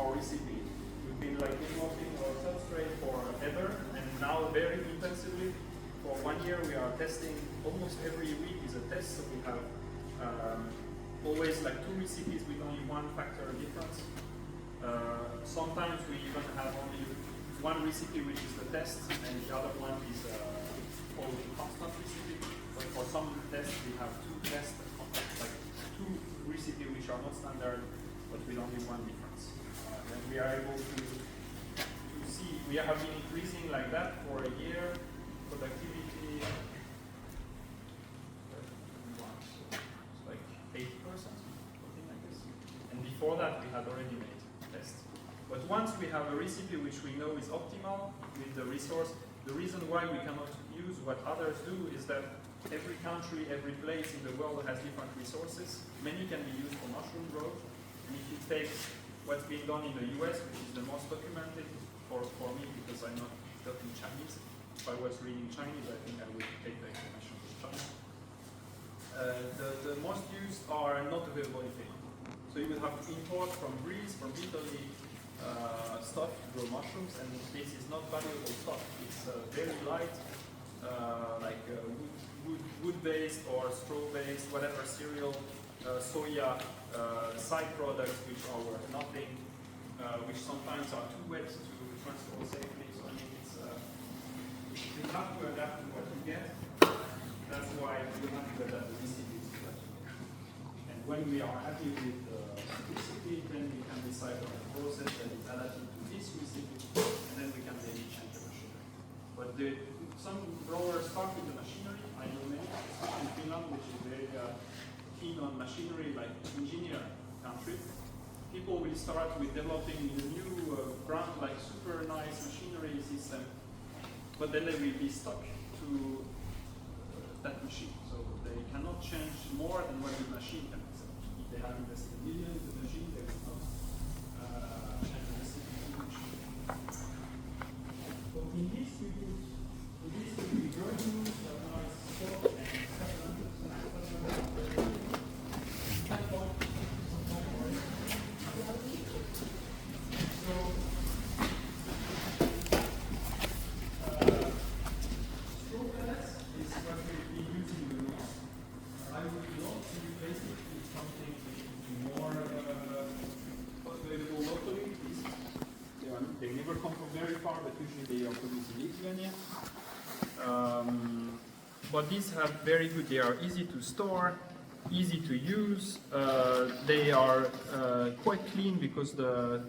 our recipe. We've been like developing our substrate forever, and now very intensively. For 1 year, we are testing. Almost every week is a test, so we have always like 2 recipes with only 1 factor difference. Sometimes we even have only 1 recipe, which is the test, and the other one is called the constant recipe. But for some tests, we have 2 tests, like 2 recipes which are not standard, but with only 1 difference. Then we are able to see, we have been increasing like that for a year, productivity, it's like 80%, something like this. And before that, we had already made tests. But once we have a recipe which we know is optimal with the resource, the reason why we cannot use what others do is that every country, every place in the world has different resources. Many can be used for mushroom growth. And if you take what's being done in the US, which is the most documented for me because I'm not talking Chinese. If I was reading Chinese, I think I would take the information from China. The most used are not available in Finland. So you would have to import from Greece, from Italy, stuff to grow mushrooms, and this is not valuable stuff. It's very light, like wood-based or straw-based, whatever cereal, soya, side products which are worth nothing, which sometimes are too wet to transport safely. So I mean, it's you have to adapt to what you get. That's why you have to adapt the recipe to what you get. And when we are happy with the recipe, then we can decide on a process that is adapted to this recipe, and then we can maybe change the machinery. But some growers start with the machinery. I know many, especially in Finland, which is very keen on machinery, like engineer country. People will start with developing a new brand, like super nice machinery system, but then they will be stuck to that machine. So they cannot change more than what the machine can accept. If they have invested millions in the machine, they will not change the recipe too much. So in this we put, this will be granules, nice salt and supplements. They never come from very far, but usually they are produced in Lithuania. But these have very good, they are easy to store, easy to use. They are quite clean because the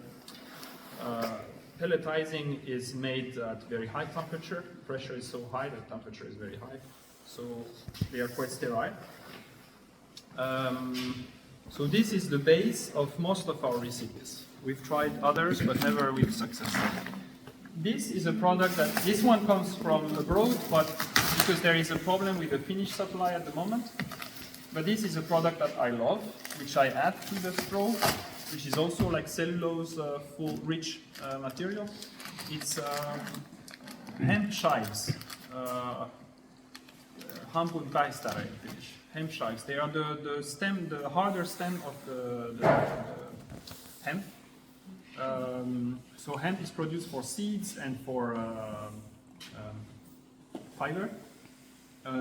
pelletizing is made at very high temperature. Pressure is so high that temperature is very high. So they are quite sterile. So this is the base of most of our recipes. We've tried others, but never with success. This is a product that, this one comes from abroad, but because there is a problem with the Finnish supply at the moment. But this is a product that I love, which I add to the straw, which is also like cellulose, full, rich material. It's hemp chives, hampun kaistare in Finnish. Hemp chives. They are the stem, the harder stem of the hemp. So hemp is produced for seeds and for fiber.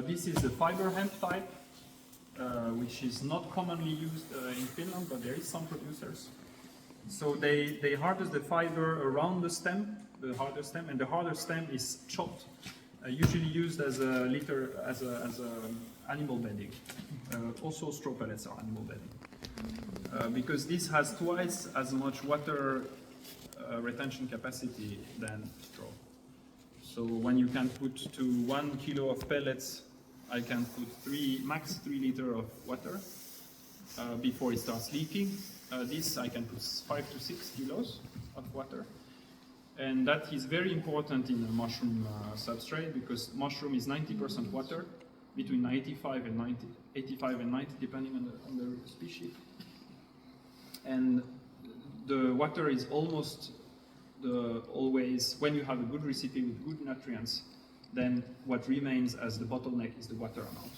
This is the fiber hemp type, which is not commonly used in Finland, but there is some producers. So they harvest the fiber around the stem, the harder stem, and the harder stem is chopped, usually used as a litter, as animal bedding. Also straw pellets are animal bedding. Because this has twice as much water retention capacity than straw. So when you can put to 1 kilo of pellets, I can put max 3 liters of water before it starts leaking. This I can put 5 to 6 kilos of water. And that is very important in a mushroom substrate because mushroom is 90% water, between 85 and 90, depending on the species. And the water is almost always, when you have a good recipe with good nutrients, then what remains as the bottleneck is the water amount.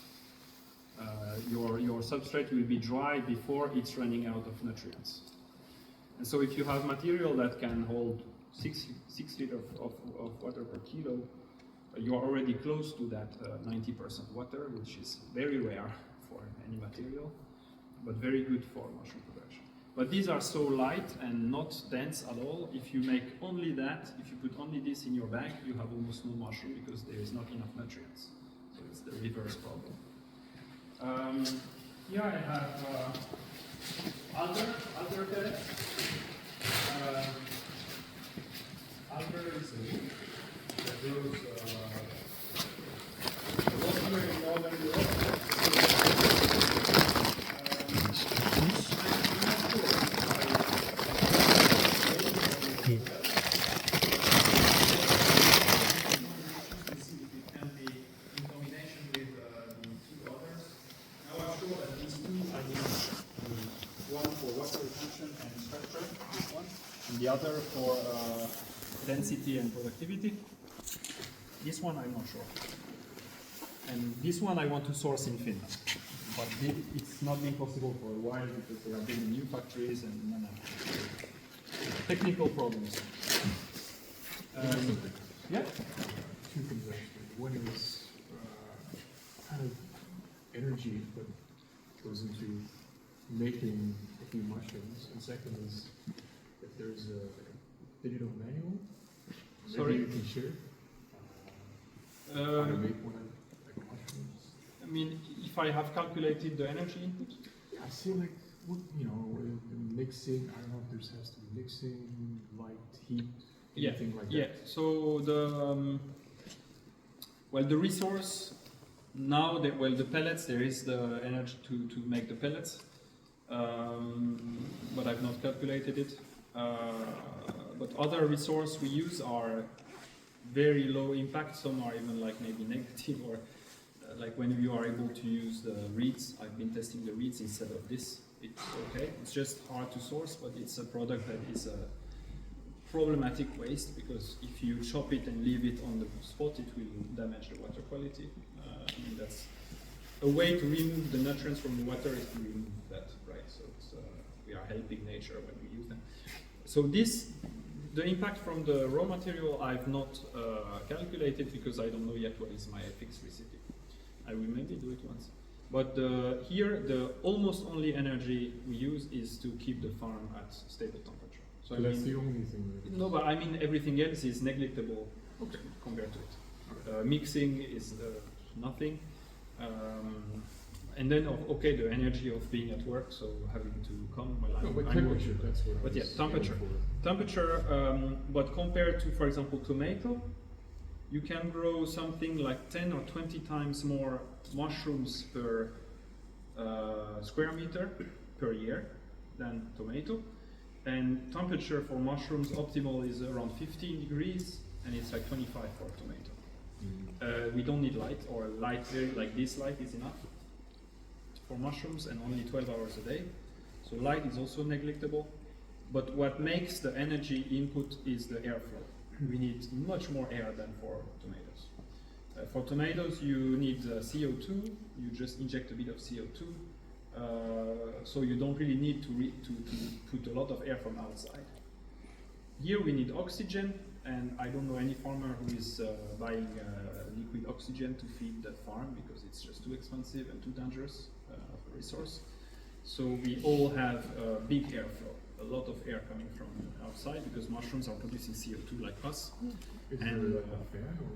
Your substrate will be dry before it's running out of nutrients. And so if you have material that can hold 6 liters of water per kilo, you are already close to that 90% water, which is very rare for any material, but very good for mushroom production. But these are so light and not dense at all. If you make only that, if you put only this in your bag, you have almost no mushroom because there is not enough nutrients. So it's the reverse problem. Here I have alder pellets. Alder is a weed that grows here in northern Europe. The other for density and productivity. This one I'm not sure. And this one I want to source in Finland. But it's not been possible for a while because they are building new factories and technical problems. Yeah? Two things actually. One is kind of energy that goes into making a few mushrooms, and second is if there's a digital manual, maybe you can share how to make one like mushrooms. I mean, if I have calculated the energy input? Yeah, I see like, you know, mixing, I don't know if there has to be mixing, light, heat, anything like that. Yeah, so the, well, the resource, now, the pellets, there is the energy to make the pellets, but I've not calculated it. But other resources we use are very low impact, some are even like maybe negative, or like when you are able to use the reeds. I've been testing the reeds instead of this. It's okay, it's just hard to source, but it's a product that is a problematic waste, because if you chop it and leave it on the spot, it will damage the water quality. And that's a way to remove the nutrients from the water, is to remove that, right? So it's, we are helping nature when we use them. So this, the impact from the raw material, I've not calculated because I don't know yet what is my fixed recipe. I will maybe do it once. But here, the almost only energy we use is to keep the farm at stable temperature. So that's the only thing. No, but I mean everything else is neglectable compared to it. Okay. Mixing is nothing. And then, okay, the energy of being at work, so having to come. Well, but temperature, that's what. But yeah, temperature. Temperature, but compared to, for example, tomato, you can grow something like 10 or 20 times more mushrooms per square meter per year than tomato. And temperature for mushrooms optimal is around 15 degrees, and it's like 25 for tomato. We don't need light, or light very like this light is enough for mushrooms, and only 12 hours a day. So light is also neglectable. But what makes the energy input is the airflow. We need much more air than for tomatoes. For tomatoes, you need CO2. You just inject a bit of CO2. So you don't really need to put a lot of air from outside. Here we need oxygen, and I don't know any farmer who is buying liquid oxygen to feed the farm, because it's just too expensive and too dangerous of a resource. So we all have big airflow, a lot of air coming from outside, because mushrooms are producing CO2 like us. Is there like a fan, or?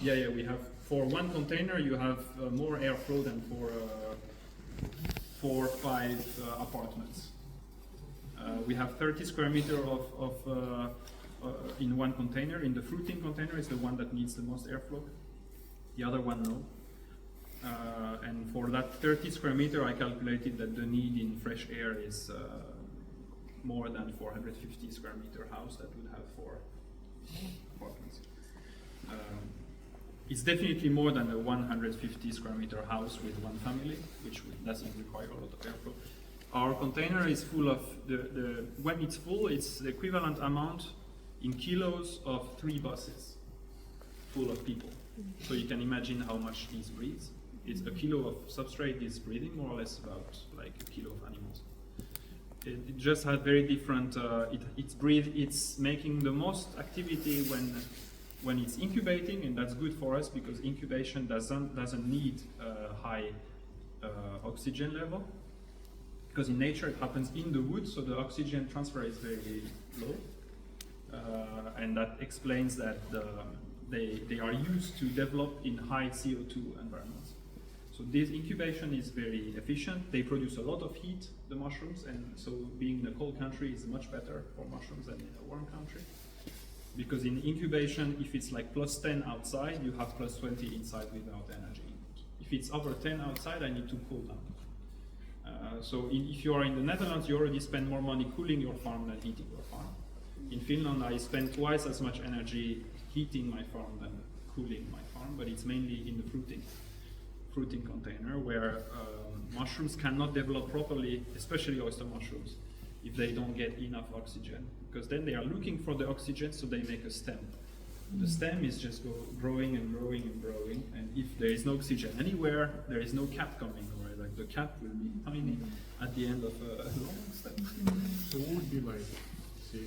Yeah, we have, for one container you have more airflow than for 4 or 5 apartments. We have 30 square meters in one container. In the fruiting container is the one that needs the most airflow. The other one, no. And for that 30 square meter, I calculated that the need in fresh air is more than 450 square meter house that would have 4 apartments. It's definitely more than a 150 square meter house with one family, which doesn't require a lot of airflow. Our container is full of, when it's full, it's the equivalent amount in kilos of 3 buses full of people. So you can imagine how much these breeds. It's a kilo of substrate is breeding more or less about like a kilo of animals. It just has very different. It's making the most activity when it's incubating, and that's good for us because incubation doesn't need high oxygen level. Because in nature it happens in the wood, so the oxygen transfer is very low, and that explains that they are used to develop in high CO2 environments. So this incubation is very efficient. They produce a lot of heat, the mushrooms, and so being in a cold country is much better for mushrooms than in a warm country. Because in incubation, if it's like +10 outside, you have +20 inside without energy input. If it's over 10 outside, I need to cool down. If you are in the Netherlands, you already spend more money cooling your farm than heating your farm. In Finland, I spend twice as much energy heating my farm than cooling my farm, but it's mainly in the fruiting container where mushrooms cannot develop properly, especially oyster mushrooms, if they don't get enough oxygen, because then they are looking for the oxygen, so they make a stem. The stem is just growing and growing and growing, and if there is no oxygen anywhere, there is no cap coming, or like the cap will be tiny at the end of a long stem. So what would be like, say,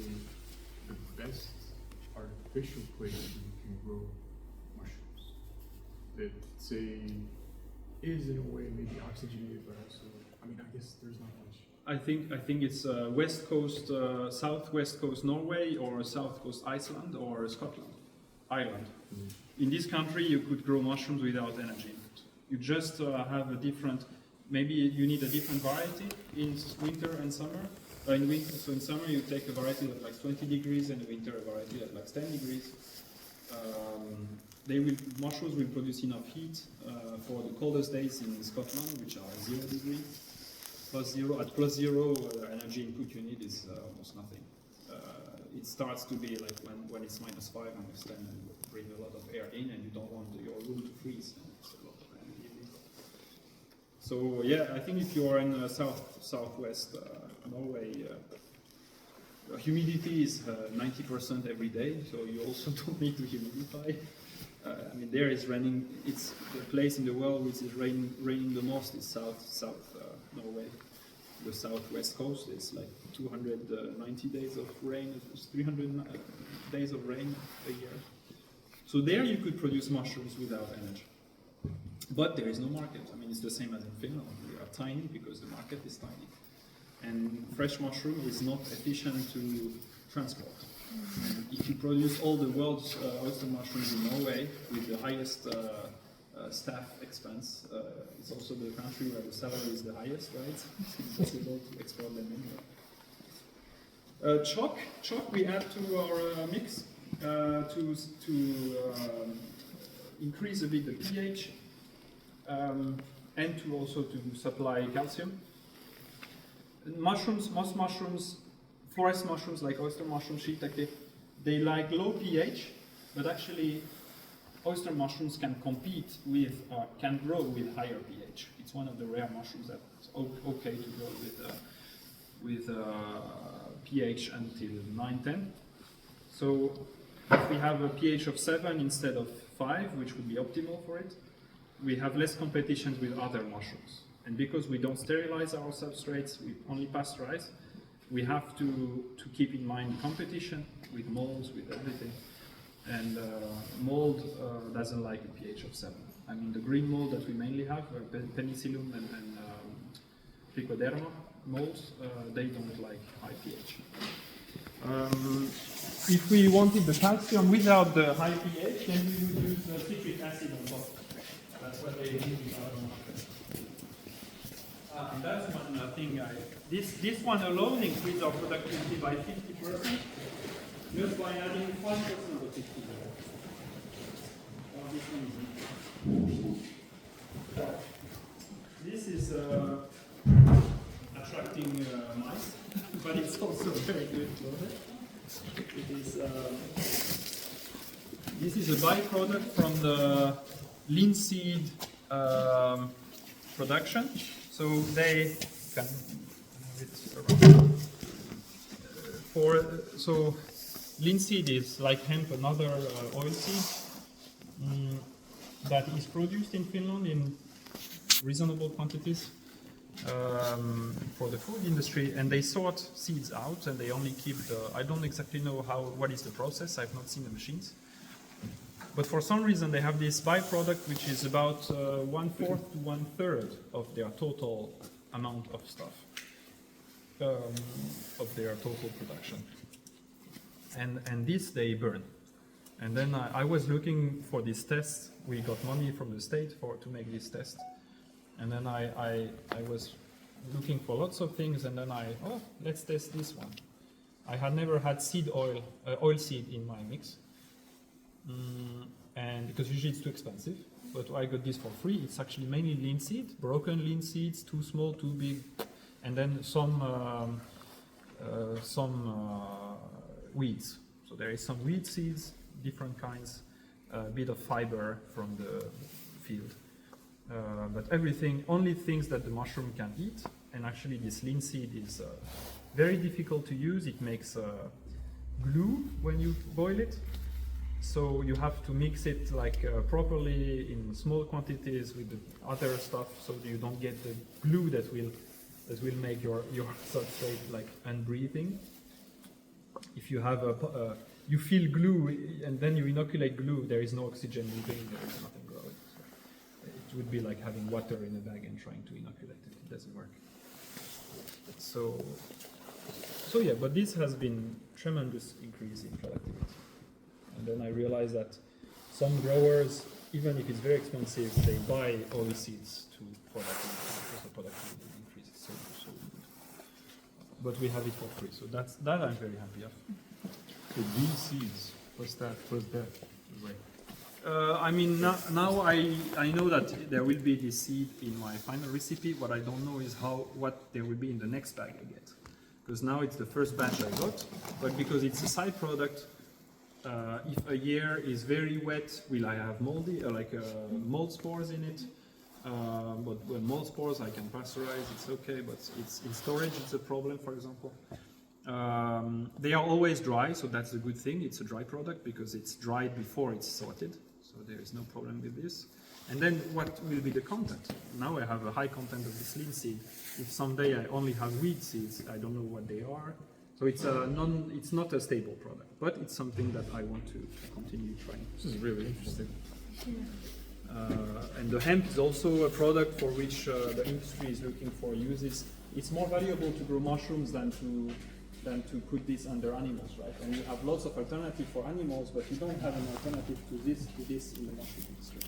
the best artificial place you can grow mushrooms that, say, is in a way maybe oxygenated, but also, I mean, I guess there's not much. I think it's west coast, southwest coast Norway, or south coast Iceland, or Scotland, Ireland. Mm-hmm. In this country, you could grow mushrooms without energy input. You just have a different. Maybe you need a different variety in winter and summer. In winter, so in summer you take a variety that likes 20 degrees, and in winter a variety that likes 10 degrees. Mushrooms will produce enough heat for the coldest days in Scotland, which are 0 degrees. At +0, energy input you need is almost nothing. It starts to be like when it's -5 and -10, and you bring a lot of air in, and you don't want your room to freeze. And it's a lot of energy. So yeah, I think if you are in southwest Norway, humidity is 90% every day, so you also don't need to humidify. I mean, there is raining. It's the place in the world which is raining the most is South Norway. The southwest coast is like 290 days of rain, 300 days of rain a year. So there you could produce mushrooms without energy. But there is no market. I mean, it's the same as in Finland. We are tiny because the market is tiny. And fresh mushroom is not efficient to transport. And if you produce all the world's oyster mushrooms in Norway with the highest staff expense, it's also the country where the salary is the highest, right? It's impossible to export them anywhere. Chalk we add to our mix to increase a bit the pH and to also to supply calcium. Most mushrooms, forest mushrooms like oyster mushroom, shiitake, they like low pH, but actually oyster mushrooms can compete with, can grow with higher pH. It's one of the rare mushrooms that's okay to grow with pH until 9-10. So if we have a pH of 7 instead of 5, which would be optimal for it, we have less competition with other mushrooms. And because we don't sterilize our substrates, we only pasteurize, we have to keep in mind competition with molds, with everything. And mold doesn't like a pH of 7. I mean, the green mold that we mainly have, Penicillium and Trichoderma molds, they don't like high pH. If we wanted the calcium without the high pH, then we would use citric acid on top. That's what they do with our market. And that's one thing. This one alone increased our productivity by 50%. Just by adding 5% of 50 This is attracting mice, but it's also very good for it. This is a byproduct from the linseed production. So they can linseed is like hemp, another oilseed that is produced in Finland in reasonable quantities. for the food industry, and they sort seeds out, and they only keep the. I don't exactly know what is the process. I've not seen the machines, but for some reason they have this byproduct which is about 1/4 to 1/3 of their total amount of stuff, of their total production, and this they burn. And then I was looking for this test. We got money from the state to make this test. And then I was looking for lots of things, and then let's test this one. I had never had seed oil seed in my mix, and because usually it's too expensive. But I got this for free. It's actually mainly linseed, broken linseeds, too small, too big, and then some weeds. So there is some weed seeds, different kinds, a bit of fiber from the field. But everything, only things that the mushroom can eat, and actually this linseed is very difficult to use. It makes glue when you boil it, so you have to mix it properly in small quantities with the other stuff, so you don't get the glue that will make your substrate like unbreathing. If you have you fill glue and then you inoculate glue, there is no oxygen moving, there is nothing growing. It would be like having water in a bag and trying to inoculate it. It doesn't work. So yeah, but this has been tremendous increase in productivity. And then I realized that some growers, even if it's very expensive, they buy oil seeds for that because the productivity increases so good. But we have it for free, so that I'm very happy of. The these seeds, what's that? Right. I mean, now I know that there will be this seed in my final recipe. What I don't know is what there will be in the next bag I get. Because now it's the first batch I got, but because it's a side product, if a year is very wet, will I have moldy, mold spores in it? But when mold spores I can pasteurize, it's okay, but it's in storage, it's a problem, for example. They are always dry, so that's a good thing. It's a dry product because it's dried before it's sorted, so there is no problem with this. And then what will be the content? Now I have a high content of this linseed. If someday I only have wheat seeds, I don't know what they are. So it's not a stable product, but it's something that I want to continue trying. This is really interesting. And the hemp is also a product for which the industry is looking for uses. It's more valuable to grow mushrooms than to put this under animals, right? And you have lots of alternatives for animals, but you don't have an alternative to this in the mushroom industry.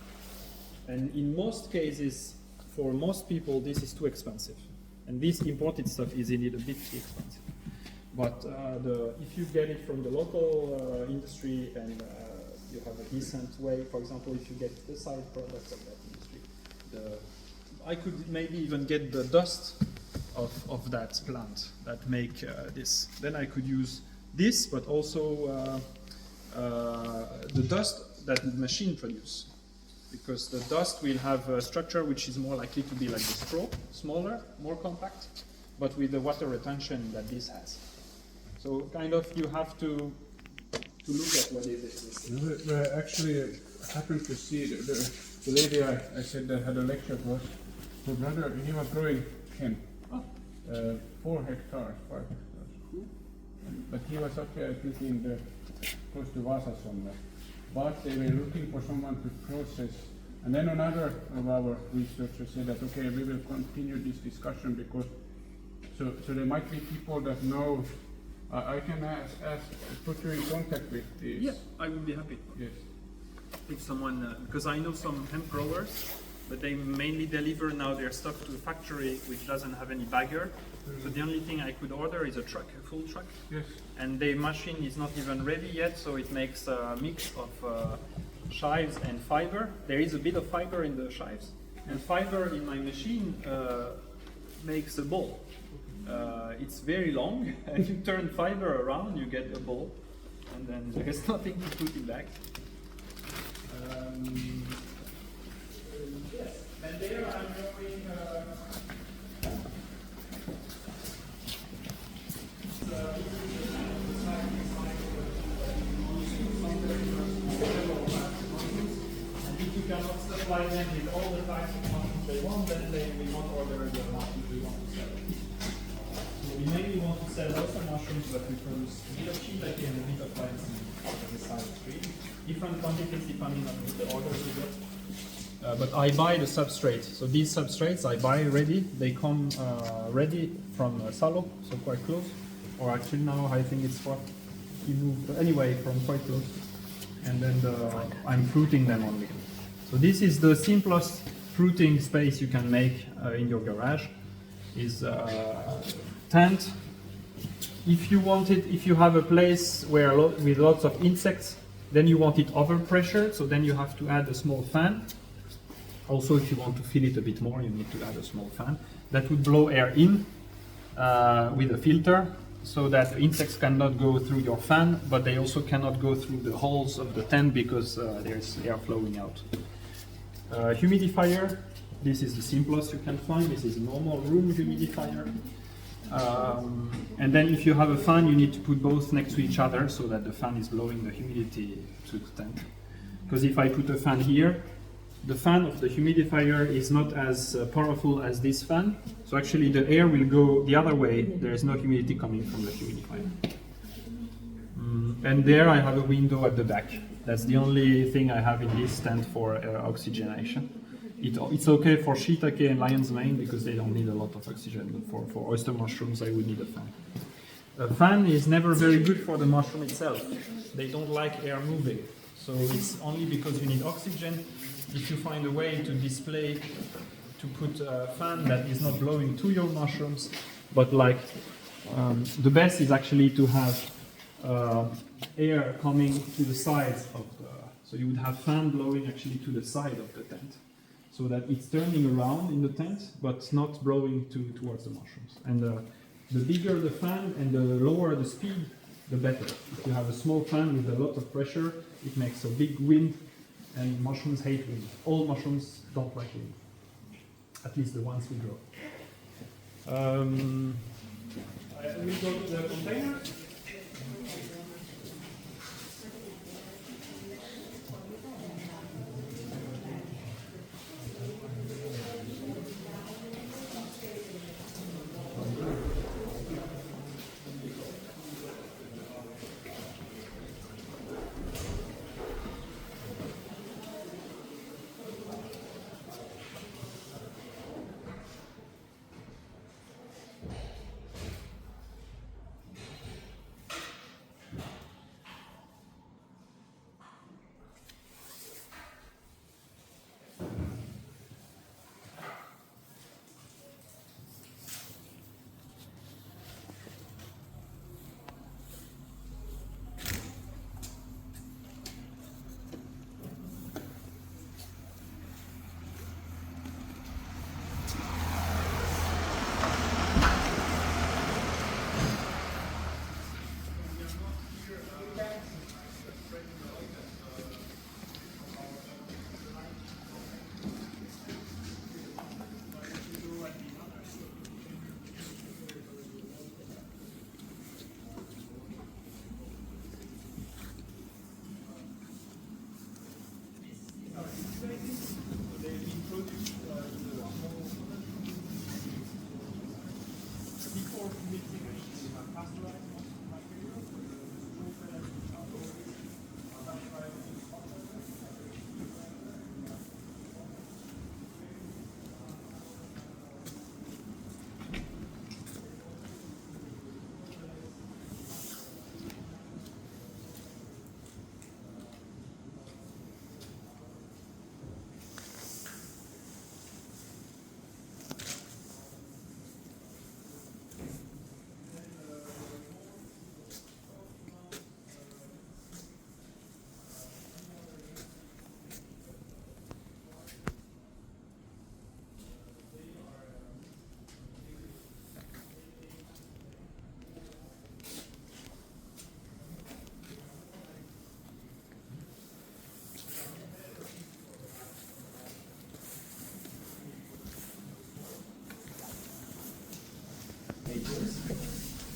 And in most cases, for most people, this is too expensive. And this imported stuff is indeed a bit too expensive. But if you get it from the local industry and you have a decent way, for example, if you get the side products of that industry, I could maybe even get the dust of that plant that make this. Then I could use this, but also the dust that the machine produces. Because the dust will have a structure which is more likely to be like the straw, smaller, more compact, but with the water retention that this has. So kind of you have to look at what is it. Actually, I happened to see the lady I said that had a lecture was her brother. He was growing hemp, 4 hectares, 5 hectares. But he was up there, I think, close to Vasa somewhere. But they were looking for someone to process. And then another of our researchers said that, okay, we will continue this discussion because so there might be people that know. I can put you in contact with this. Yeah, I would be happy. Yes. If someone, because I know some hemp growers, but they mainly deliver now their stuff to a factory which doesn't have any bagger. So the only thing I could order is a truck, a full truck. Yes. And the machine is not even ready yet, so it makes a mix of chives and fiber. There is a bit of fiber in the chives, and fiber in my machine makes a ball. It's very long, and you turn fiber around, you get a ball, and then there is nothing to put it back. Yes, and there I'm growing. And if you cannot supply them with all the types of mushrooms they want, then we want order the mushrooms we want to sell. So we mainly want to sell lots of mushrooms, but we produce a bit of shiitake and a bit of lion's mane on the side stream. Different quantities depending on the orders we get. But I buy the substrate. So these substrates I buy ready. They come ready from Salo, so quite close. Or actually now I think it's what he moved. Anyway, from quite close. And then I'm fruiting them only. So this is the simplest fruiting space you can make in your garage. Is tent. If you want it, if you have a place where with lots of insects, then you want it overpressured. So then you have to add a small fan. Also, if you want to fill it a bit more, you need to add a small fan. That would blow air in with a filter, so that the insects cannot go through your fan, but they also cannot go through the holes of the tent because there's air flowing out. Humidifier, this is the simplest you can find. This is a normal room humidifier. And then if you have a fan, you need to put both next to each other so that the fan is blowing the humidity to the tent. Because if I put a fan here, the fan of the humidifier is not as powerful as this fan. So actually the air will go the other way. There is no humidity coming from the humidifier. And there I have a window at the back. That's the only thing I have in this tent for oxygenation. It's okay for shiitake and lion's mane because they don't need a lot of oxygen. But for oyster mushrooms, I would need a fan. A fan is never very good for the mushroom itself. They don't like air moving. So it's only because you need oxygen. If you find a way to display, to put a fan that is not blowing to your mushrooms, but like the best is actually to have air coming to the sides of the, so you would have fan blowing actually to the side of the tent, so that it's turning around in the tent, but not blowing towards the mushrooms. And the bigger the fan and the lower the speed, the better. If you have a small fan with a lot of pressure, it makes a big wind, and mushrooms hate wind. All mushrooms don't like wind, at least the ones we grow. I will go to the container.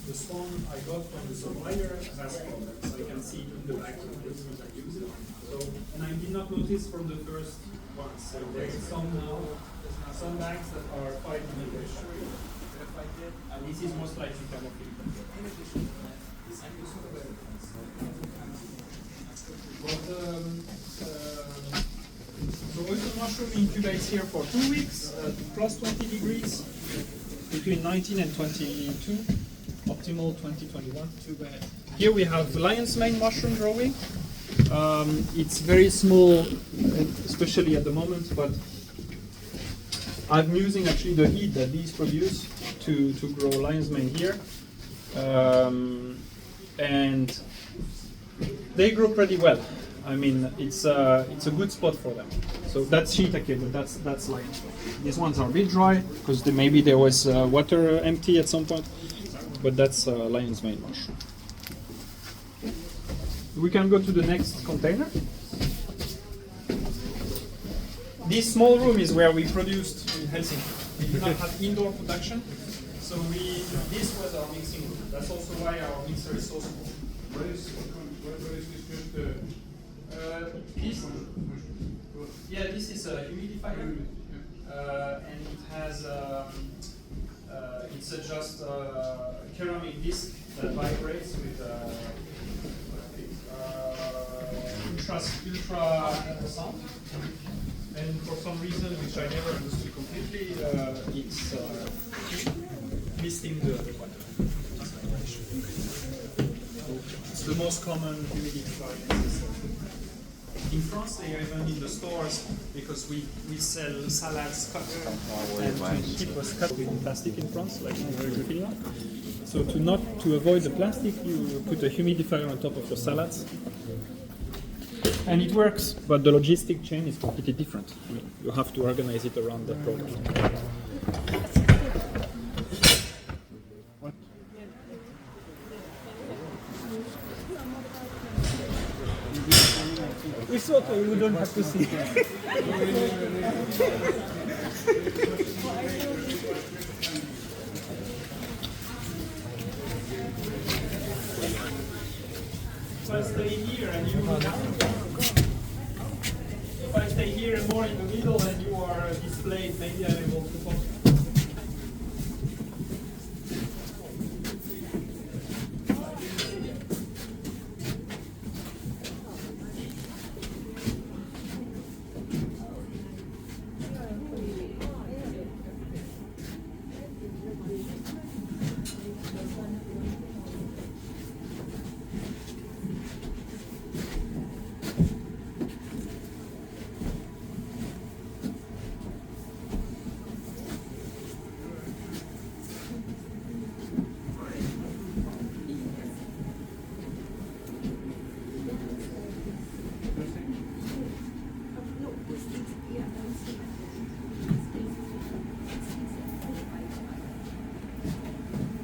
The spawn I got from the supplier has problems. So I can see in the back of this I use it. So, and I did not notice from the first one. So there is some now some bags that are 5 meters, and this is most likely thermophilic. So oyster mushroom incubates here for 2 weeks at plus 20 degrees, between 19 and 22, optimal 2021. Here we have lion's mane mushroom growing. It's very small, especially at the moment, but I'm using actually the heat that these produce to grow lion's mane here. And they grow pretty well. I mean, it's a good spot for them. So that's shiitake, but that's lion's mane. These ones are a bit dry because maybe there was water empty at some point, but that's lion's mane mushroom. We can go to the next container. This small room is where we produced in Helsinki. We do not have indoor production, so this was our mixing room. That's also why our mixer is so small. What is this just This, yeah, this is a humidifier, and it has it's just a ceramic disc that vibrates with ultra sound. And for some reason, which I never understood completely, it's misting the water. It's the most common humidifier system. In France, they are even in the stores because we sell salads cut and to keep us cut with plastic in France, like in Finland. So to avoid the plastic, you put a humidifier on top of your salads. And it works, but the logistic chain is completely different. I mean, you have to organize it around the product. what? It's okay, you don't have to see. If I stay here and you if I stay here and more in the middle and you are displayed, maybe I'm able to focus.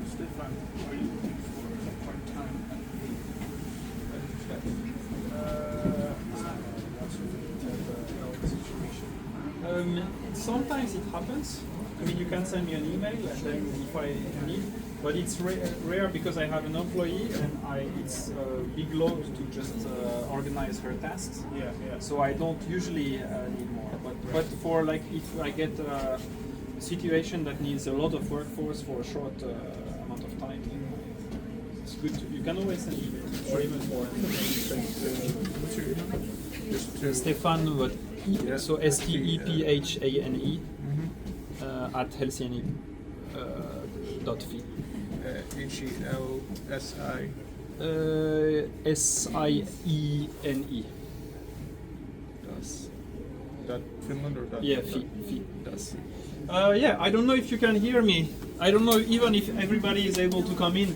Stefan, are you looking for a part-time Sometimes it happens. I mean, you can send me an email, and then if I need, but it's rare because I have an employee, and it's a big load to just organize her tasks. Yeah. So I don't usually need more. But for like if I get a situation that needs a lot of workforce for a short amount of time, it's good. You can always send email or even more. What's your email? Stefan, but so STEPHANE at helsiani.fi. HELSI. SIENE. Dot Finland or dot? Yeah, fi. Does. Yeah, I don't know if you can hear me. I don't know even if everybody is able to come in.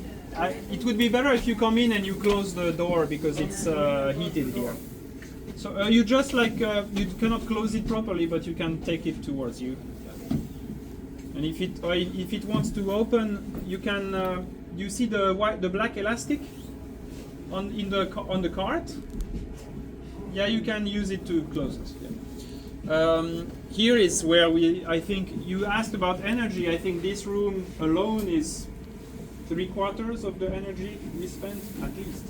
It would be better if you come in and you close the door because it's heated here. So you just like you cannot close it properly, but you can take it towards you. And if it wants to open, you can. You see the black elastic on the cart? Yeah, you can use it to close it. Yeah. Here is where I think you asked about energy. I think this room alone is 3/4 of the energy we spend at least.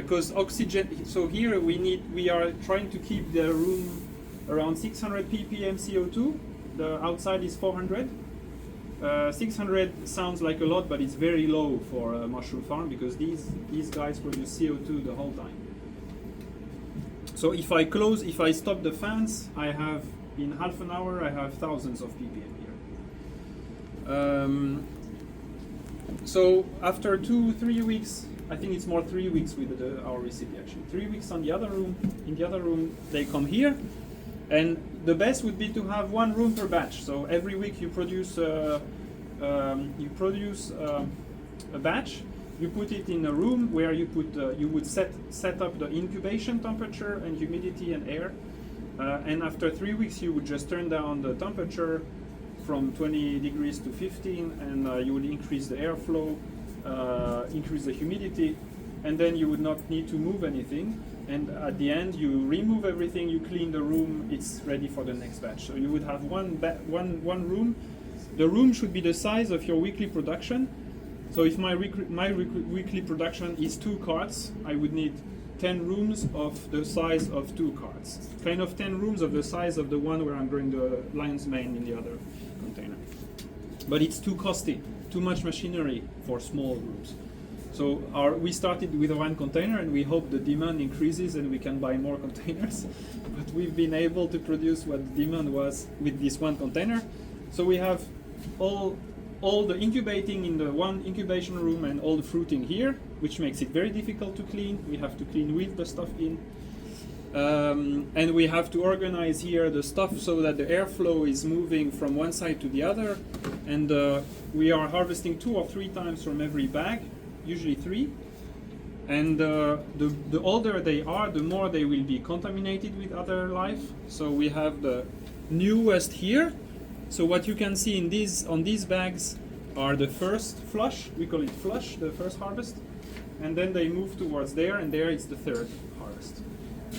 Because oxygen. So here we are trying to keep the room around 600 ppm CO2. The outside is 400. 600 sounds like a lot, but it's very low for a mushroom farm because these guys produce CO2 the whole time. So if I stop the fans, I have in half an hour I have thousands of ppm here. So after 2-3 weeks, I think it's more 3 weeks with our recipe actually. 3 weeks in the other room, they come here, and the best would be to have one room per batch. So every week you produce a batch. You put it in a room where you would set up the incubation temperature and humidity and air, and after 3 weeks you would just turn down the temperature from 20 degrees to 15, and you would increase the airflow, increase the humidity, and then you would not need to move anything. And at the end, you remove everything, you clean the room, it's ready for the next batch. So you would have one room. The room should be the size of your weekly production. So if my weekly production is 2 carts, I would need 10 rooms of the size of 2 carts. Kind of 10 rooms of the size of the one where I'm growing the lion's mane in the other container. But it's too costly, too much machinery for small rooms. So we started with 1 container, and we hope the demand increases and we can buy more containers. But we've been able to produce what the demand was with this 1 container. So we have all the incubating in the 1 incubation room and all the fruiting here, which makes it very difficult to clean. We have to clean with the stuff in. And we have to organize here the stuff so that the airflow is moving from one side to the other. And we are harvesting 2 or 3 times from every bag, usually 3. And the older they are, the more they will be contaminated with other life. So we have the newest here. So what you can see on these bags are the first flush. We call it flush, the first harvest. And then they move towards there, and there it's the 3rd harvest.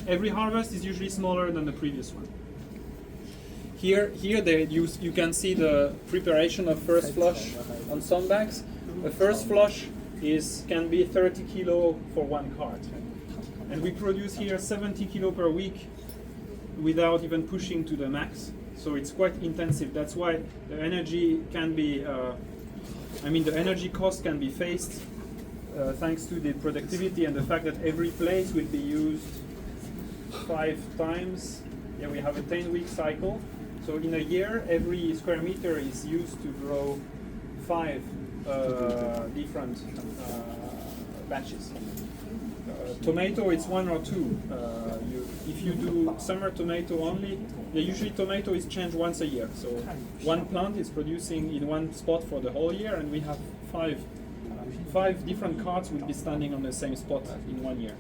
Every harvest is usually smaller than the previous one. Here you can see the preparation of first flush on some bags. The first flush can be 30 kilo for 1 cart. And we produce here 70 kilo per week without even pushing to the max. So it's quite intensive. That's why the energy can be, the energy cost can be faced thanks to the productivity and the fact that every place will be used 5 times. Yeah, we have a 10-week cycle. So in a year, every square meter is used to grow 5 different batches. Tomato, it's 1 or 2. If you do summer tomato only, usually tomato is changed once a year. So 1 plant is producing in 1 spot for the whole year, and we have 5 different carts will be standing on the same spot in 1 year.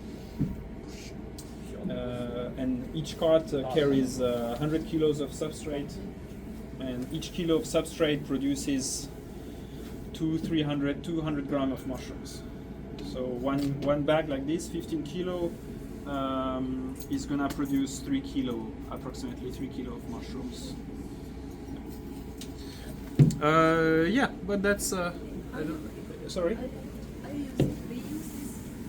And each cart carries 100 kilos of substrate, and each kilo of substrate produces 200 grams of mushrooms. So one bag like this, 15 kilo, is gonna produce approximately 3 kilo of mushrooms. Yeah, but that's sorry. Are you using reuse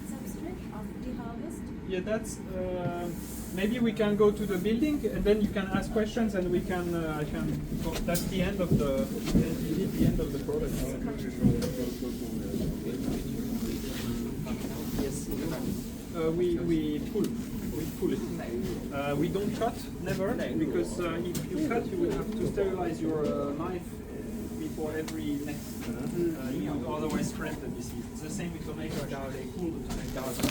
substrate after the harvest? Yeah, that's maybe we can go to the building and then you can ask questions and we can that's the end of the product. Yes. We pull it. We don't cut, never, because if you cut, you will have to sterilize your knife before every next. You would otherwise spread the disease. It's the same with tomato. They pull the tomato.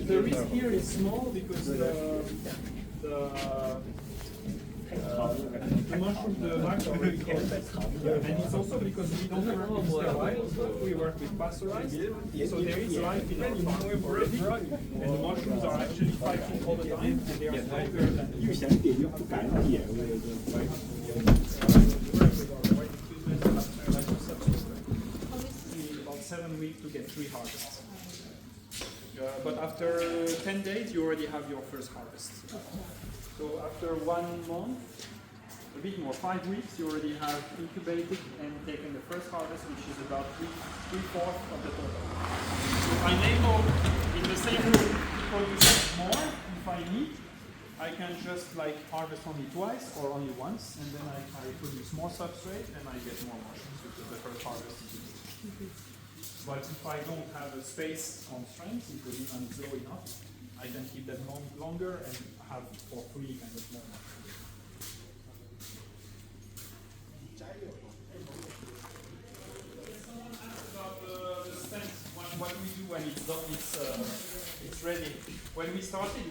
The risk here is small because the mushroom, the bugs are really cold. And it's also because we don't work with sterile, we work with pasteurized. So there is life in the farm already. And the mushrooms are actually fighting all the time, and they are stronger than usually. About 7 weeks to get 3 harvests. But after 10 days, you already have your first harvest. So after 1 month, a bit more, 5 weeks, you already have incubated and taken the first harvest, which is about 3/4 of the total. If I'm able, in the same room, to produce more, if I need, I can just like harvest only twice or only once, and then I produce more substrate and I get more mushrooms because the first harvest is easy. But if I don't have a space on strength, if the demand is low enough, I can keep them longer and have for free kind of more mushrooms. About the stems, what we do when it's ready. When we started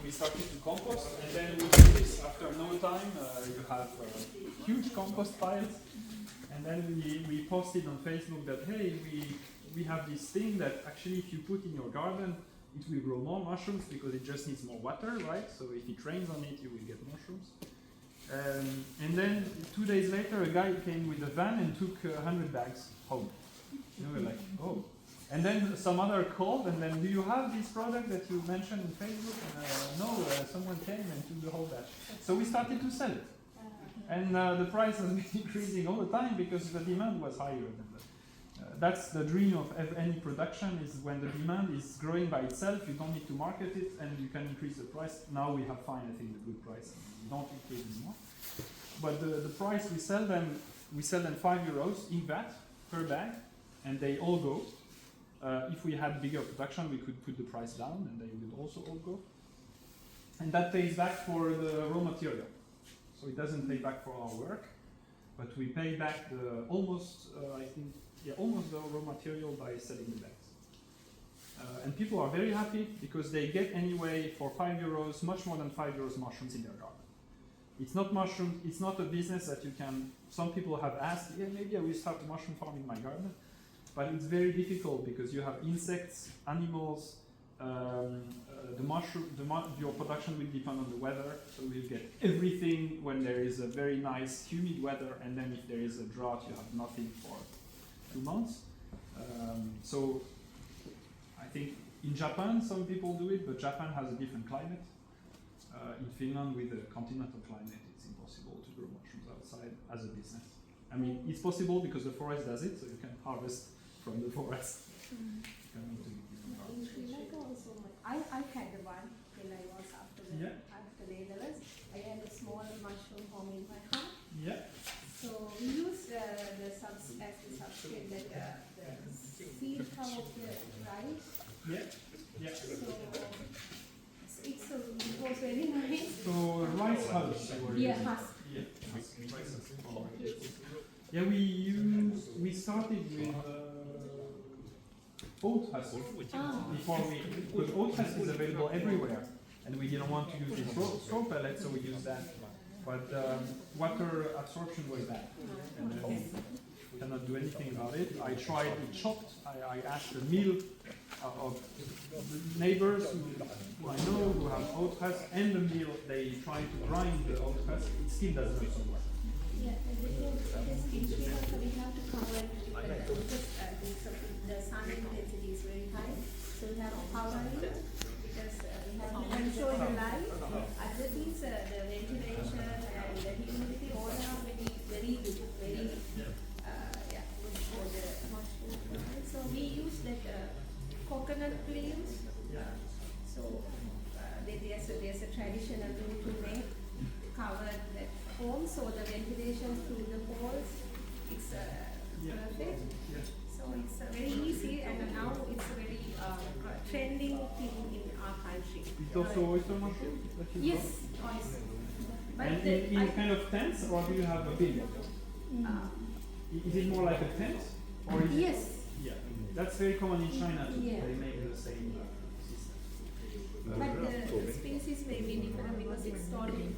to compost, and then we do this after no time. You have huge compost piles, and then we posted on Facebook that hey, we have this thing that actually if you put in your garden, it will grow more mushrooms because it just needs more water, right? So if it rains on it, you will get mushrooms. And then 2 days later, a guy came with a van and took 100 bags home. And we were like, oh. And then some other called, and then, do you have this product that you mentioned on Facebook? And no, someone came and took the whole batch. So we started to sell it. And the price has been increasing all the time because the demand was higher than that. That's the dream of any production, is when the demand is growing by itself, you don't need to market it and you can increase the price. Now we have found, I think, the good price. We don't increase anymore. But the price we sell them €5 in VAT per bag, and they all go. If we had bigger production, we could put the price down and they would also all go. And that pays back for the raw material. So it doesn't pay back for our work, but we pay back almost the raw material by selling the bags. And people are very happy because they get anyway for €5 much more than €5 mushrooms in their garden. It's not mushrooms, it's not a business that you can, some people have asked, yeah, maybe I will start a mushroom farm in my garden. But it's very difficult because you have insects, animals, your production will depend on the weather, so you get everything when there is a very nice humid weather, and then if there is a drought you have nothing for 2 months. So I think in Japan some people do it, but Japan has a different climate. In Finland with a continental climate it's impossible to grow mushrooms outside as a business. I mean, it's possible because the forest does it, so you can harvest from the forest. In Sri Lanka also, I had the one when I was after the A-levels. I had a small mushroom home in my house. Yeah. So we used the substrate that the seed cover of the rice. Yeah. Yeah. So it was very nice. So rice husk. Yeah, husk. Yeah. Yeah, we started with oat husk before because oat husk is available everywhere, and we didn't want to use this straw pellet, so we used that. But water absorption was bad, and then we cannot do anything about it. I tried it chopped. I asked a mill of neighbors who I know who have oat husk, and the mill they tried to grind the oat husk. It still doesn't work. Yeah, because in Sri Lanka we have to cover it because the sun intensity is very high, so we have to cover it because we have to control the light. Other things, the ventilation and the humidity, all are very good, very good for the mushroom. So we use that coconut leaves. So there's a traditional way to make cover that home, so the ventilation through the holes, it's perfect. Yeah. So it's very easy, and now it's a very trending thing in our country. It's also oyster mushroom that you Yes, oyster. But and in kind of tents, or do you have a bin? Is it more like a tent, or is yes. it? Yeah, that's very common in China too. Yeah. They make the same system. But the species may be different because it's totally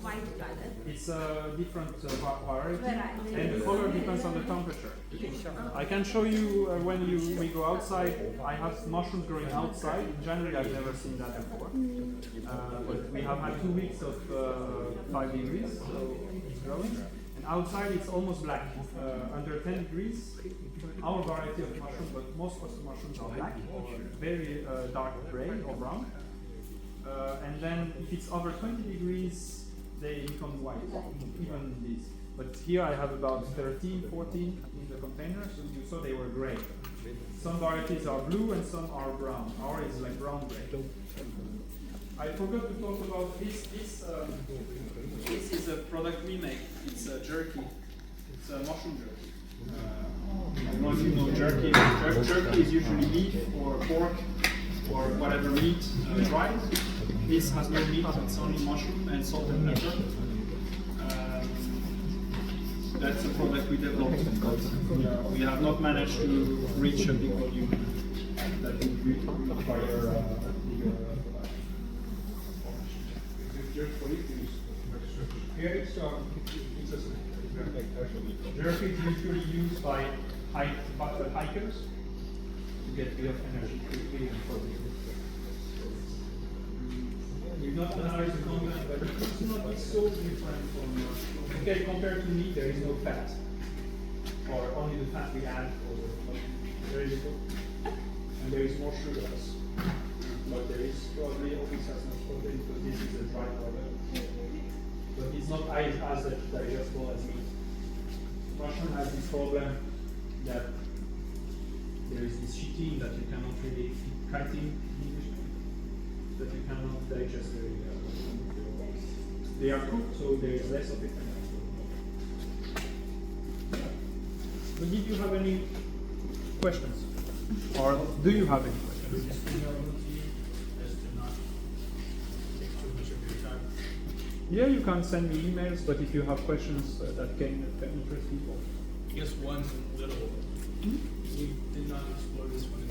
white color. It's a different variety, Variety. and the color depends on the temperature. I can show you when we go outside. I have mushrooms growing outside. In January, I've never seen that before. But we have had 2 weeks of 5 degrees, so it's growing. And outside, it's almost black, under 10 degrees. Our variety of mushroom, but most of the mushrooms are black or very dark gray or brown. And then if it's over 20 degrees, they become white, even these. But here I have about 13, 14 in the container, so you saw they were gray. Some varieties are blue and some are brown. Ours is like brown gray. I forgot to talk about this. This is a product we make. It's a jerky. It's a mushroom jerky. I don't know if you know jerky. Jerky is usually beef or pork or whatever meat dried. This has no meat, it's only mushroom and salt and pepper. That's a product we developed, but we have not managed to reach a big volume that would require bigger Here it's jerky is usually used by hikers to get rid of energy quickly and quickly. We've not analyzed the content, but it's not so different from okay, compared to meat, there is no fat. Or only the fat we add, or very little. And there is more sugars. But there is probably always as much protein because this is a dry product. But it's not as digestible as meat. Mushroom has this problem that there is this chitin that you cannot really chitin that you cannot digest very well. They are cooked, so there is less of it. But did you have any questions? Or do you have any questions? Yeah, you can send me emails, but if you have questions that can interest people. Just one little. We did not explore this one.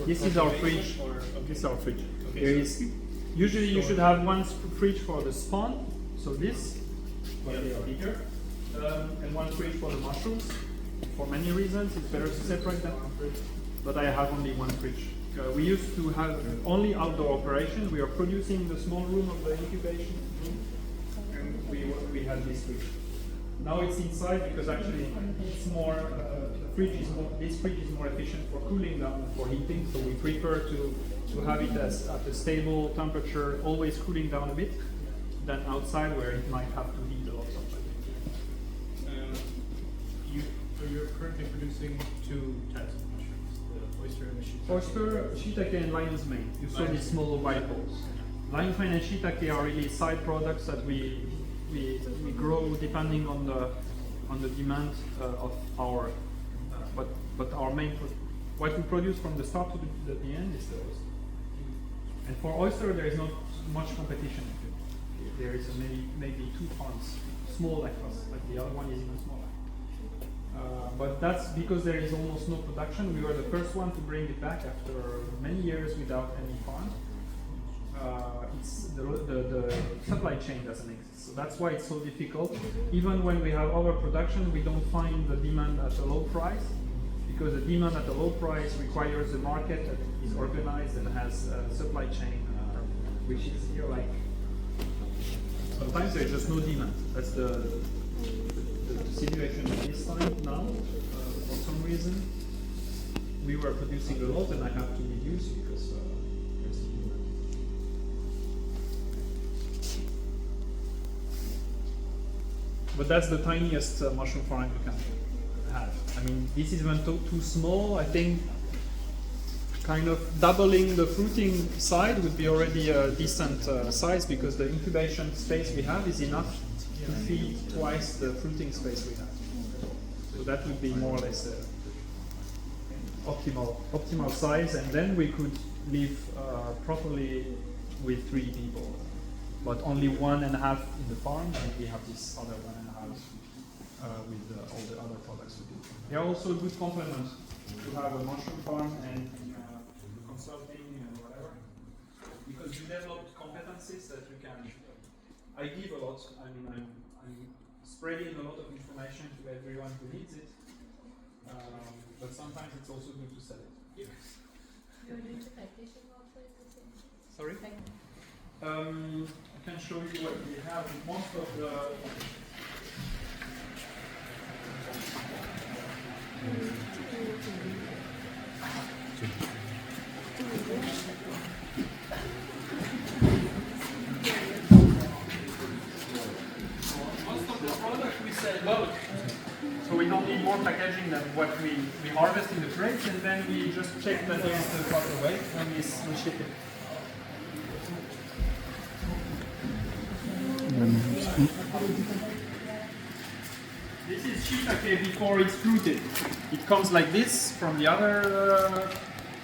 This is our fridge. This is our fridge. Okay, There so is usually you should have one fridge for the spawn, so this, but they are bigger, and one fridge for the mushrooms. For many reasons, it's better to separate them. But I have only one fridge. We used to have only outdoor operation. We are producing the small room of the incubation room, and we had this fridge. Now it's inside because actually it's more. This fridge is more efficient for cooling down than for heating. So we prefer to have it at a stable temperature, always cooling down a bit, than outside where it might have to heat a lot sometimes. You're currently producing two types of mushrooms, the oyster and the shiitake. Oyster, shiitake, and lion's mane. You saw these small white balls. Lion's mane and shiitake are really side products that we grow depending on the demand of our. But our main what we produce from the start to the end is the oyster. And for oyster, there is not much competition. There is maybe 2 farms, small like us, like the other one is even smaller. But that's because there is almost no production. We were the first one to bring it back after many years without any farm. It's the supply chain doesn't exist, so that's why it's so difficult. Even when we have overproduction, we don't find the demand at a low price, because the demand at a low price requires a market that is organized and has a supply chain, which is here like sometimes there's just no demand. That's the situation at this time now. For some reason, we were producing a lot, and I have to reduce because there's demand. But that's the tiniest mushroom farm you can have. I mean, this is even too small. I think kind of doubling the fruiting side would be already a decent size, because the incubation space we have is enough to feed twice the fruiting space we have. So that would be more or less optimal size, and then we could live properly with 3 people, but only 1.5 in the farm, and we have this other 1.5 with all the other products we do. They are also a good complement to have a mushroom farm and consulting and whatever, because you develop competencies that you can. I give a lot. I mean, I'm spreading a lot of information to everyone who needs it, but sometimes it's also good to sell it. You're doing the packaging also at the same time? Sorry? I can show you what we have. Most of the don't need more packaging than what we harvest in the crates, and then we just check that there is the proper weight when we ship it. This is shiitake before it's fruited. It comes like this from the other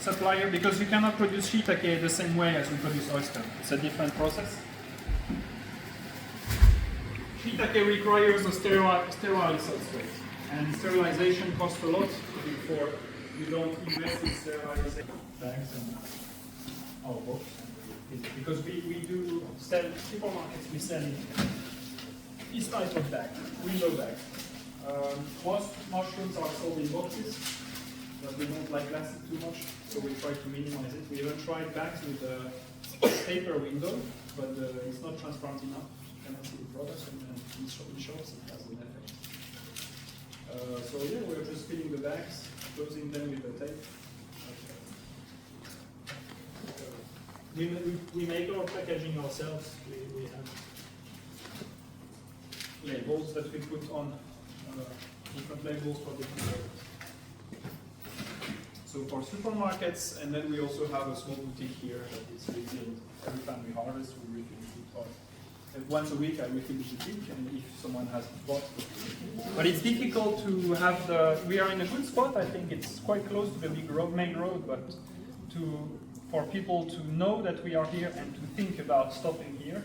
supplier, because you cannot produce shiitake the same way as we produce oyster. It's a different process. Shiitake requires a sterile substrate, and sterilization costs a lot before you don't invest in sterilization. Bags and box. Because we do sell, supermarkets, we sell this type of bag, window bag. Most mushrooms are sold in boxes, but we don't like plastic too much, so we try to minimize it. We even tried bags with a paper window, but it's not transparent enough. You cannot see the product, and it shows it has an effect. So yeah, we're just filling the bags, closing them with the tape. We make our packaging ourselves. We have labels that we put on different labels for different products. So for supermarkets, and then we also have a small boutique here that is refilled every time we harvest. We refill it. Once a week I refill the boutique, and if someone has bought. But it's difficult to have we are in a good spot. I think it's quite close to the big main road, but for people to know that we are here and to think about stopping here,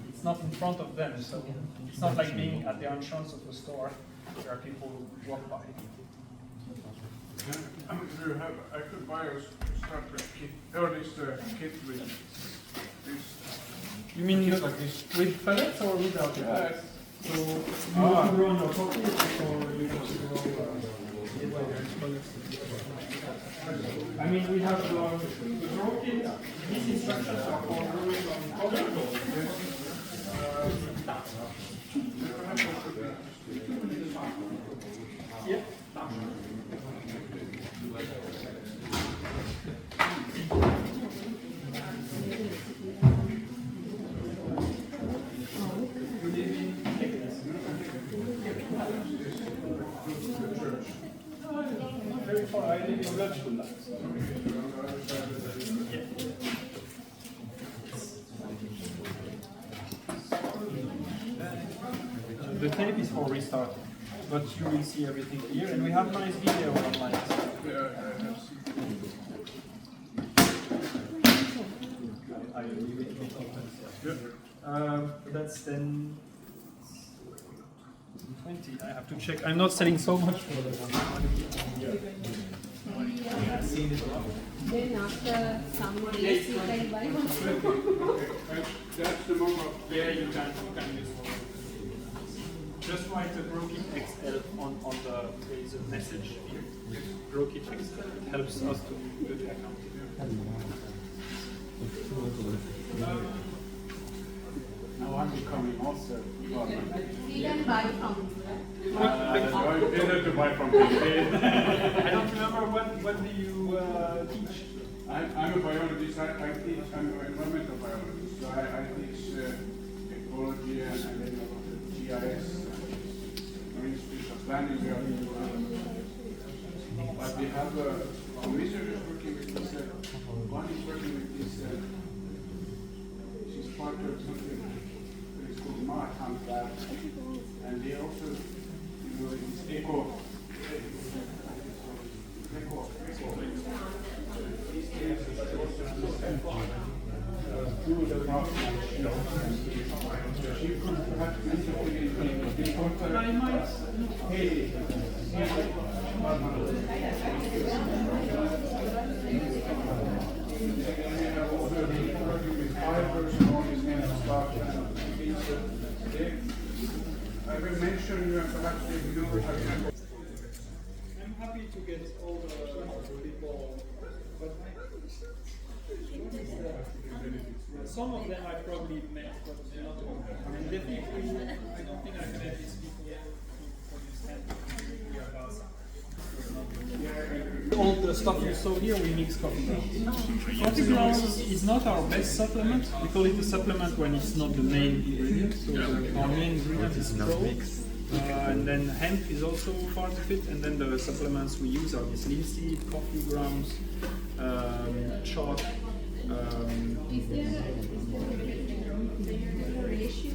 it's not in front of them. So it's not like being at the entrance of a store where people walk by. I could buy a starter kit, or this kit with this. You mean like this? with pellets or without it? Yes. So you want to grow on your coffee, or you want to grow I mean, we have the grow kit. These instructions are for growing on coffee. Yeah. Very far, I live in Dutchland. The tape is for restarting, but you will see everything here, and we have nice video online. I leave it that's then 20. I have to check. I'm not selling so much for that one. Then after some days you can buy one. That's the moment. Yeah, you can use one. Just write a Brokit XL on there is a message here. Brokit XL. It helps us to do the accounting. Now I'm becoming also. You can buy from Better to buy from people. I don't remember what do you teach? I'm a biologist. I teach. I'm an environmental biologist. So I teach ecology and then GIS, marine spatial planning. But we have researchers working with this. One is working with this. She's part of something that is called Maritime Lab, and they also, it's eco. I will mention perhaps if you know. I'm happy to get all the people, but some of them I probably met, but not all. I mean, definitely, I don't think I've met these people yet for this hand. All the stuff you saw here, we mix coffee grounds. Coffee grounds is not our best supplement. We call it a supplement when it's not the main ingredient. So our main ingredient is flow. And then hemp is also part of it, and then the supplements we use are this linseed, coffee grounds, chalk. Is there a ratio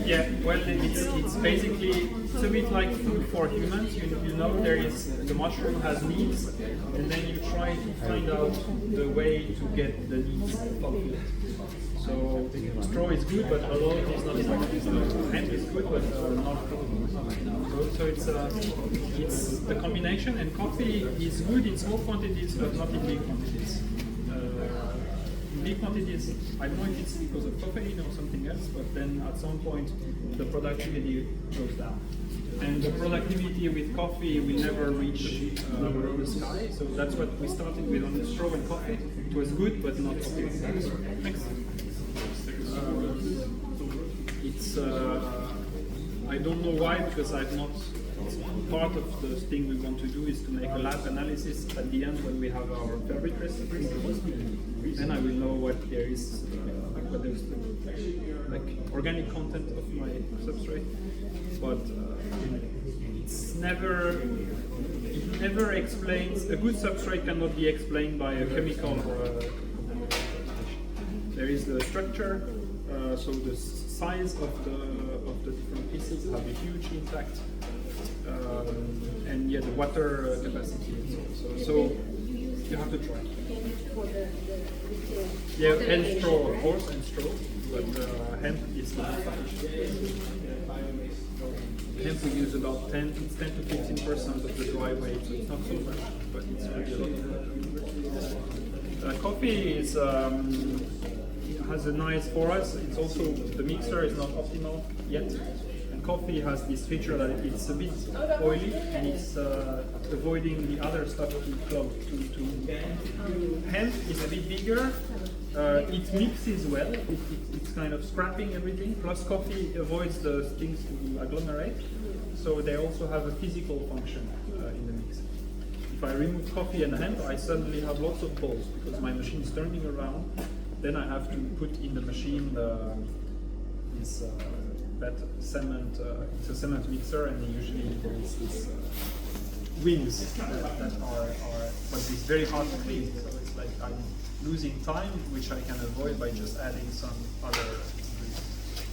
Yeah, well, it's basically, it's a bit like food for humans. You know, there is, the mushroom has needs, and then you try to find out the way to get the needs fulfilled. So straw is good, but alone is not effective. Hemp is good, but not. So it's the combination. And coffee is good in small quantities, but not in big quantities. In big quantities, I don't know if it's because of caffeine or something else, but then at some point the productivity goes down. And the productivity with coffee will never reach the sky. So that's what we started with on the straw and coffee. It was good, but not optimal. Next. It's I don't know why, because I've not. Part of the thing we want to do is to make a lab analysis at the end when we have our fabric recipes. Then I will know what there is, what there's like organic content of my substrate. But it never explains. A good substrate cannot be explained by a chemical or a there is the structure, so the size of the different pieces have a huge impact, and yeah, the water capacity. So you have to try. Yeah, and straw, of course, and straw, but hemp is not. Hemp we use about 10 to 15% of the dry weight, so it's not so much, but it's really a lot. Coffee is. Has a nice for us. It's also the mixer is not optimal yet, and coffee has this feature that it's a bit oily and it's avoiding the other stuff to clog. Hemp is a bit bigger. It mixes well. It's kind of scrapping everything. Plus, coffee avoids the things to agglomerate, so they also have a physical function in the mix. If I remove coffee and hemp, I suddenly have lots of balls because my machine is turning around. Then I have to put in the machine this that cement. It's a cement mixer, and usually there is this wings that are, but it's very hard to clean. So it's like I'm losing time, which I can avoid by just adding some other ingredients.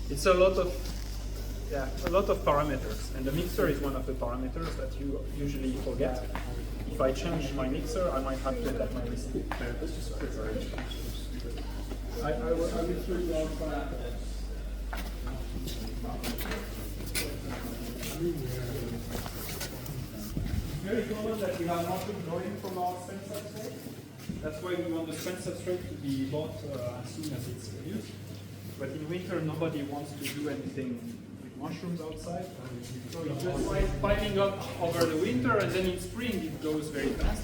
It's a lot of parameters, and the mixer is one of the parameters that you usually forget. If I change my mixer, I might have to adapt my recipe. I will show you outside. It's very common that we have nothing growing from our spent substrate. That's why we want the spent substrate to be bought as soon as it's produced. But in winter, nobody wants to do anything with mushrooms outside. So it's just piling up over the winter, and then in spring it goes very fast.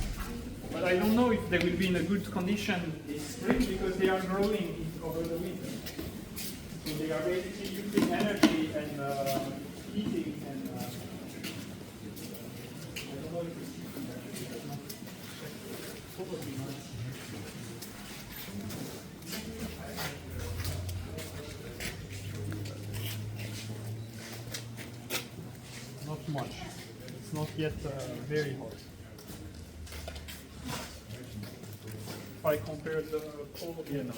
But I don't know if they will be in a good condition in spring because they are growing over the winter. So they are basically using energy and heating and I don't know if it's probably not. Not much. It's not yet very hot. If I compare the cold, yeah, no,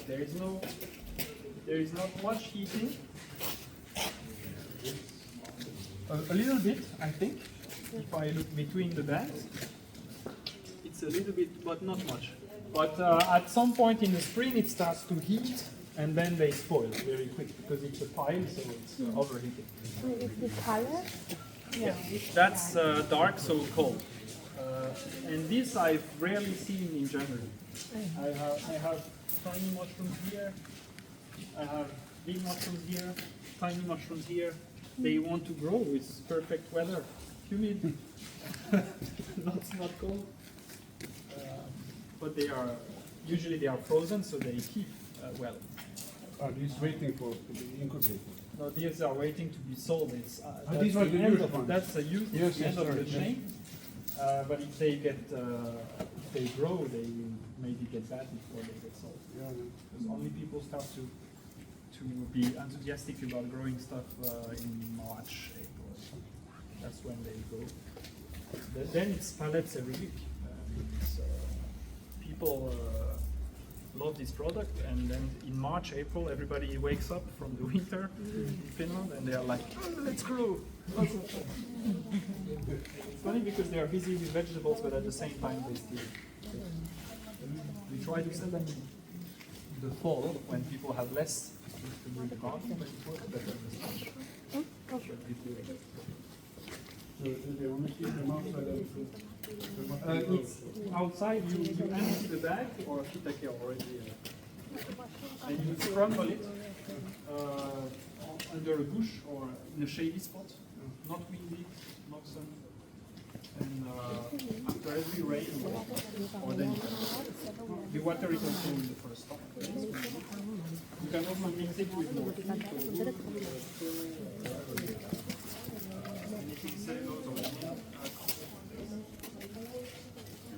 there is not much heating. A little bit, I think. If I look between the bands, it's a little bit, but not much. But at some point in the spring, it starts to heat, and then they spoil very quick because it's a pile, so it's overheating. Is the color? Yeah, that's dark, so cold. And this I've rarely seen in January. I have tiny mushrooms here. I have big mushrooms here. Tiny mushrooms here. They want to grow. It's perfect weather. Humid. not cold. But they are usually they are frozen, so they keep well. Are these waiting to be incubated? No, these are waiting to be sold. It's these are the end used of, ones. that's the used Yes, end of sorry, the chain. But if they get if they grow, they maybe get bad before they get sold. Yeah. Because only people start to be enthusiastic about growing stuff in March, April. That's when they go. Then it's pallets every week. People love this product, and then in March, April, everybody wakes up from the winter in Finland, and they are like, "Oh, let's grow." It's funny because they are busy with vegetables, but at the same time they still. We try to sell them in the fall when people have less to do in the garden, but it works better in the summer. So they only keep them outside of It's outside, you empty the bag, or shiitake already, and you scramble it under a bush or in a shady spot, not windy, not sun. And after every rain, or then you water it also in the first stop. You can also mix it with more food,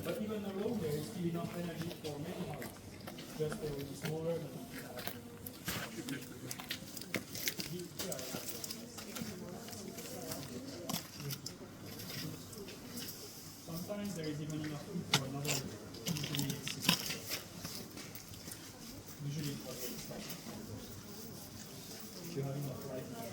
but even alone, there is still enough energy for many harvests. Just a little smaller than sometimes there is even enough food for another, usually for 8 stuff. If you have enough rice.